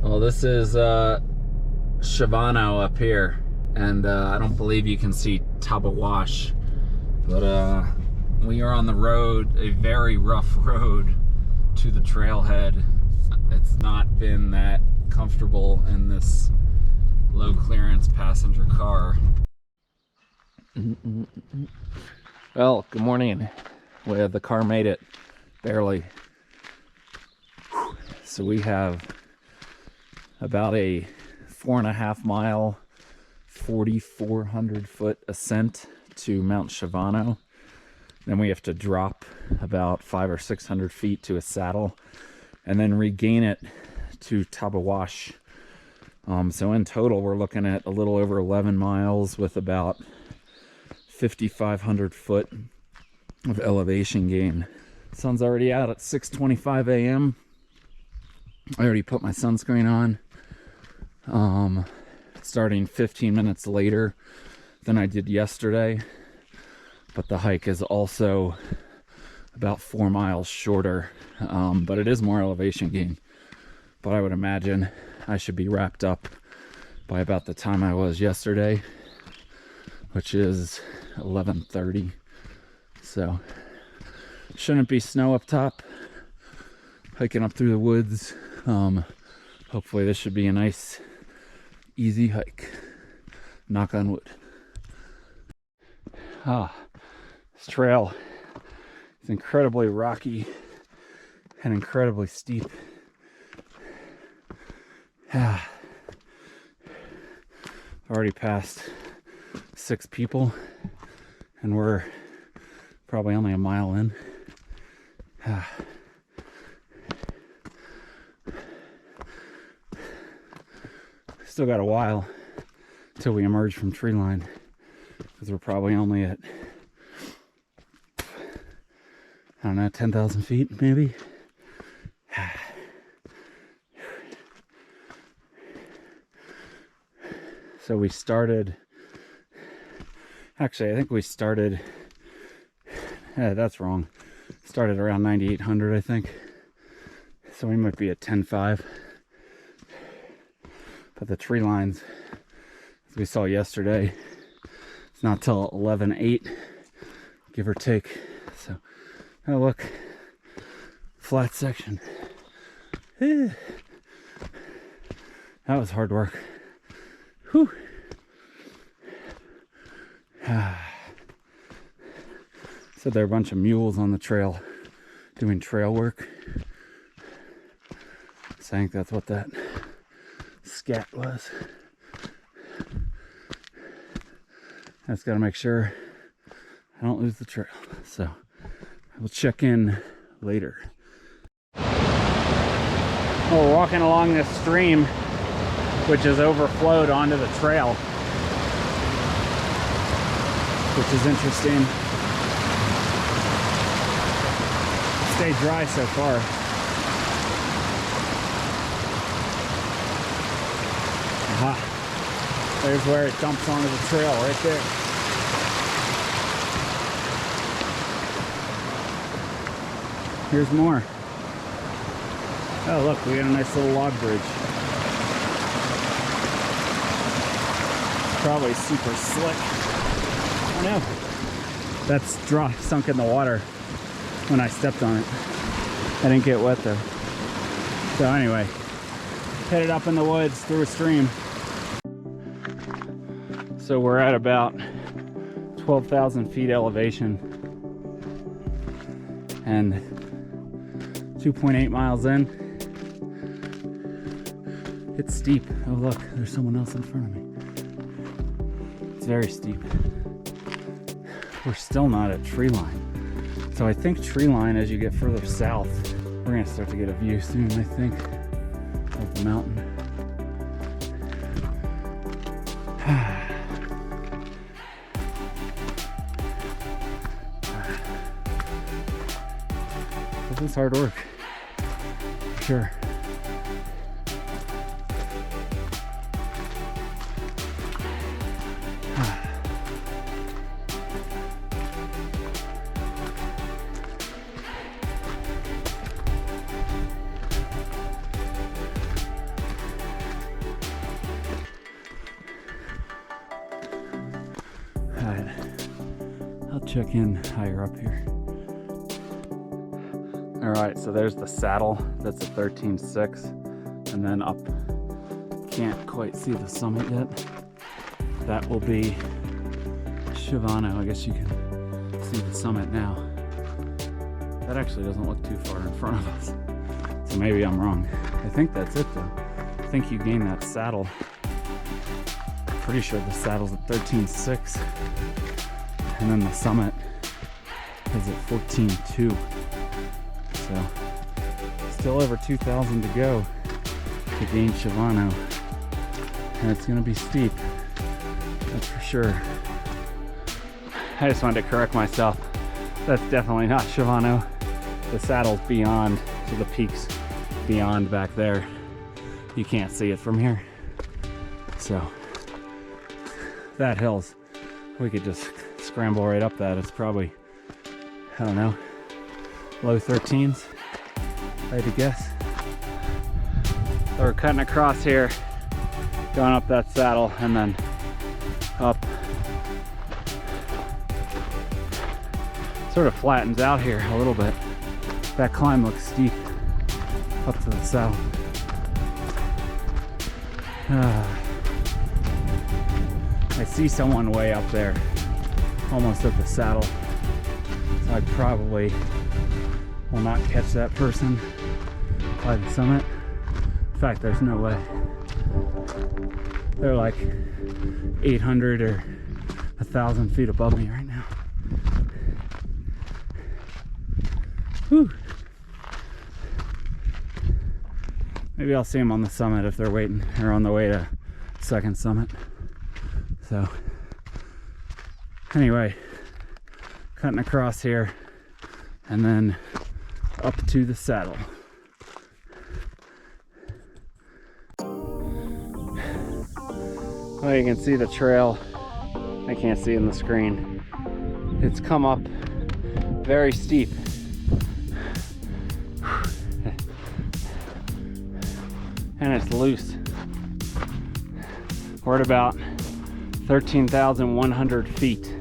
Well, this is Shavano up here, and I don't believe you can see Tabeguache, but we are on the road, a very rough road to the trailhead. It's not been that comfortable in this low clearance passenger car. Well, good morning. Well, the car made it, barely. So we have about a 4.5 mile, 4,400 foot ascent to Mount Shavano. Then we have to drop about 500 or 600 feet to a saddle and then regain it to Tabeguache. So in total, we're looking at a little over 11 miles with about 5,500 foot of elevation gain. Sun's already out at 6:25 a.m. I already put my sunscreen on. Starting 15 minutes later than I did yesterday, but the hike is also about 4 miles shorter, but it is more elevation gain. But I would imagine I should be wrapped up by about the time I was yesterday, which is 11:30. So shouldn't be snow up top. Hiking up through the woods. Hopefully this should be a nice easy hike. Knock on wood. This trail is incredibly rocky and incredibly steep. I've already passed 6 people and we're probably only a mile in. Still got a while till we emerge from tree line, because we're probably only at, I don't know, 10,000 feet maybe. So we started, actually I think we started, that's wrong, started around 9,800 I think, so we might be at 10.5. But the tree lines, as we saw yesterday, it's not till 11.8, give or take. So, oh look, flat section. That was hard work. Whew. So there are a bunch of mules on the trail doing trail work. So I think that's what that scat was. I just gotta make sure I don't lose the trail. So I will check in later. Well, we're walking along this stream, which has overflowed onto the trail, which is interesting. Stayed dry so far. Aha. There's where it dumps onto the trail right there. Here's more. Oh look, we got a nice little log bridge. Probably super slick. I don't know. That's sunk in the water when I stepped on it. I didn't get wet though. So anyway, headed up in the woods through a stream. So we're at about 12,000 feet elevation and 2.8 miles in. It's steep. Oh look, there's someone else in front of me. It's very steep. We're still not at tree line. So I think tree line, as you get further south, we're gonna start to get a view soon, I think, of the mountain. This is hard work, for sure. check in higher up here. All right, so there's the saddle. That's a 13.6, and then up, can't quite see the summit yet. That will be Shavano. I guess you can see the summit now. That actually doesn't look too far in front of us, so maybe I'm wrong. I think that's it though. I think you gain that saddle. Pretty sure the saddle's at 13.6, and then the summit is at 14.2. So still over 2,000 to go to gain Shavano, and it's gonna be steep, that's for sure. I just wanted to correct myself. That's definitely not Shavano. The saddle's beyond, so the peak's beyond back there. You can't see it from here. So that hill's, we could just scramble right up that. It's probably, I don't know, low 13s, I had to guess. So we're cutting across here, going up that saddle, and then up. Sort of flattens out here a little bit. That climb looks steep up to the saddle. I see someone way up there, almost at the saddle. So I probably will not catch that person by the summit. In fact, there's no way. They're like 800 or 1,000 feet above me right now. Whew. Maybe I'll see them on the summit if they're waiting or on the way to second summit. So anyway, cutting across here and then up to the saddle. Oh, you can see the trail. I can't see in the screen. It's come up very steep. And it's loose. We're at about 13,100 feet.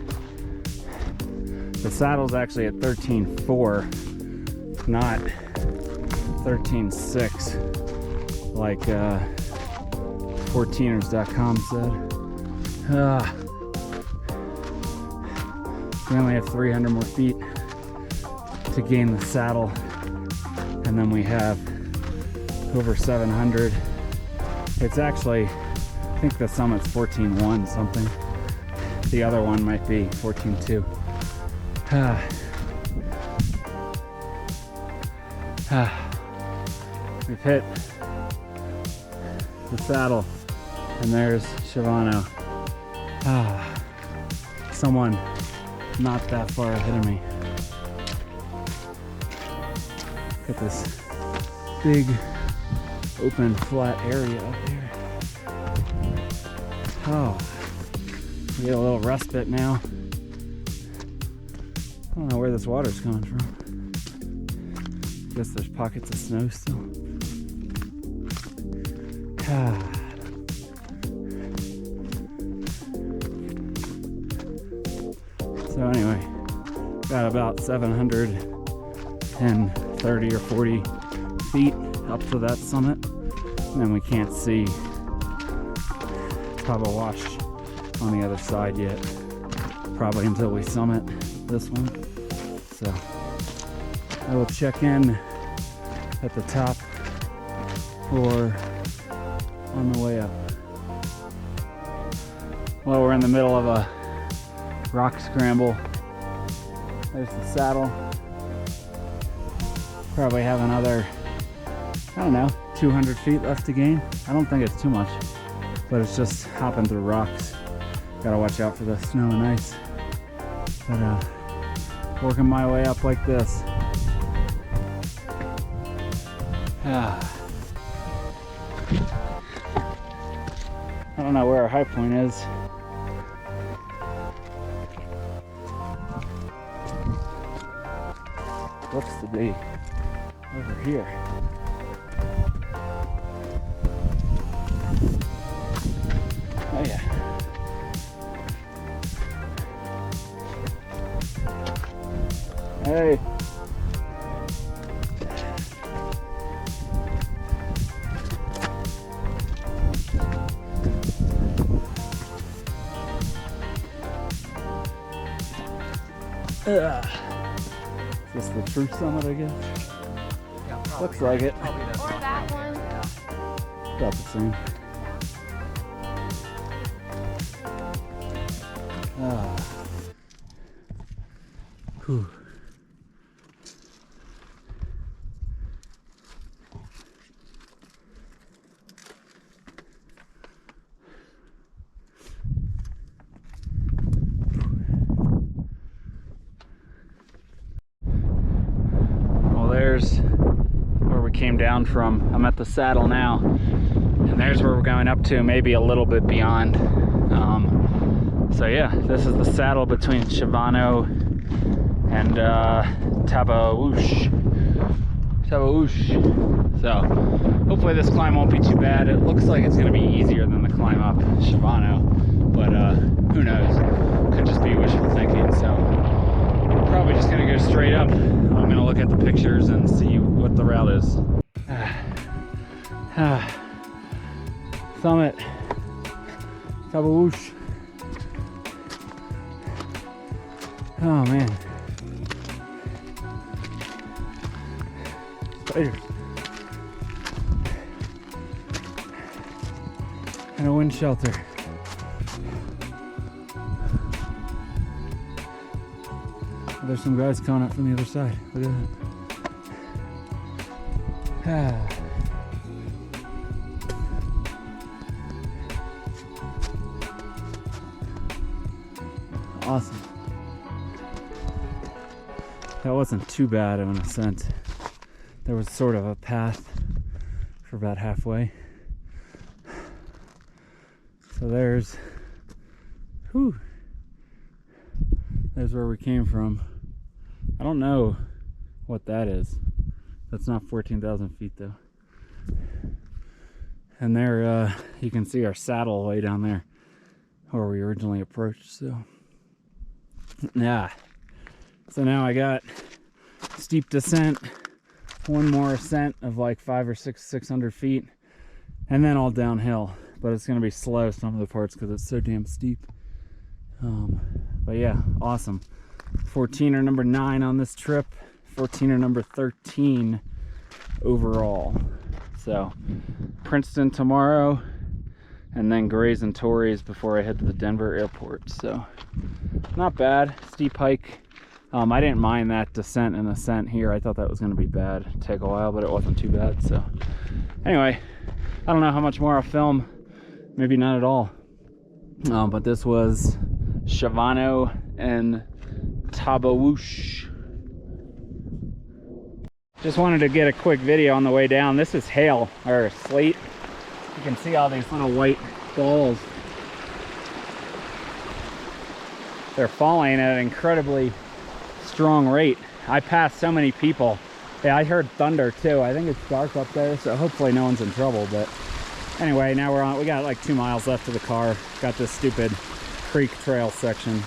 The saddle's actually at 13.4, not 13.6, like 14ers.com said. We only have 300 more feet to gain the saddle, and then we have over 700. It's actually, I think the summit's 14.1 something. The other one might be 14.2. We've hit the saddle, and there's Shavano. Someone not that far ahead of me. Look at this big open flat area up here. Oh, we get a little respite now. I don't know where this water's coming from. Guess there's pockets of snow still. So anyway, got about 730 or 40 feet up to that summit, and then we can't see Tabeguache Wash on the other side yet, probably until we summit this one. So I will check in at the top or on the way up. Well, we're in the middle of a rock scramble. There's the saddle. Probably have another, I don't know, 200 feet left to gain. I don't think it's too much, but it's just hopping through rocks. Gotta watch out for the snow and ice. But working my way up like this. I don't know where our high point is. Looks to be over here. Oh yeah. Is this the true summit, I guess? Yeah, probably. Looks like it. Probably that's Or not that there. one. Yeah. About the same. Whew. Well, there's where we came down from. I'm at the saddle now, and there's where we're going up to, maybe a little bit beyond. So yeah, this is the saddle between Shavano and Tabeguache. So hopefully this climb won't be too bad. It looks like it's going to be easier than the climb up Shavano, but who knows? Could just be wishful thinking. So we're probably just going to go straight up. I'm going to look at the pictures and see what the route is. Summit, Tabeguache. Oh man. Spider. And a wind shelter. There's some guys coming up from the other side. Look at that. Awesome. That wasn't too bad of an ascent. There was sort of a path for about halfway. So there's where we came from. I don't know what that is. That's not 14,000 feet though. And there you can see our saddle way down there where we originally approached. So yeah. So now I got steep descent, one more ascent of like 500 or 600 feet, and then all downhill. But it's gonna be slow some of the parts because it's so damn steep. But yeah, awesome. 14er number 9 on this trip, 14er number 13 overall. So Princeton tomorrow, and then Grays and Torreys before I head to the Denver airport. So not bad, steep hike. I didn't mind that descent and ascent here. I thought that was going to be bad. It'd take a while, but it wasn't too bad. So anyway, I don't know how much more I'll film. Maybe not at all. But this was Shavano and Tabeguache. Just wanted to get a quick video on the way down. This is hail, or slate. You can see all these little white balls. They're falling at an incredibly strong rate. I passed so many people. Yeah, I heard thunder too. I think it's dark up there, so hopefully no one's in trouble. But anyway, now we got like 2 miles left to the car. Got this stupid creek trail section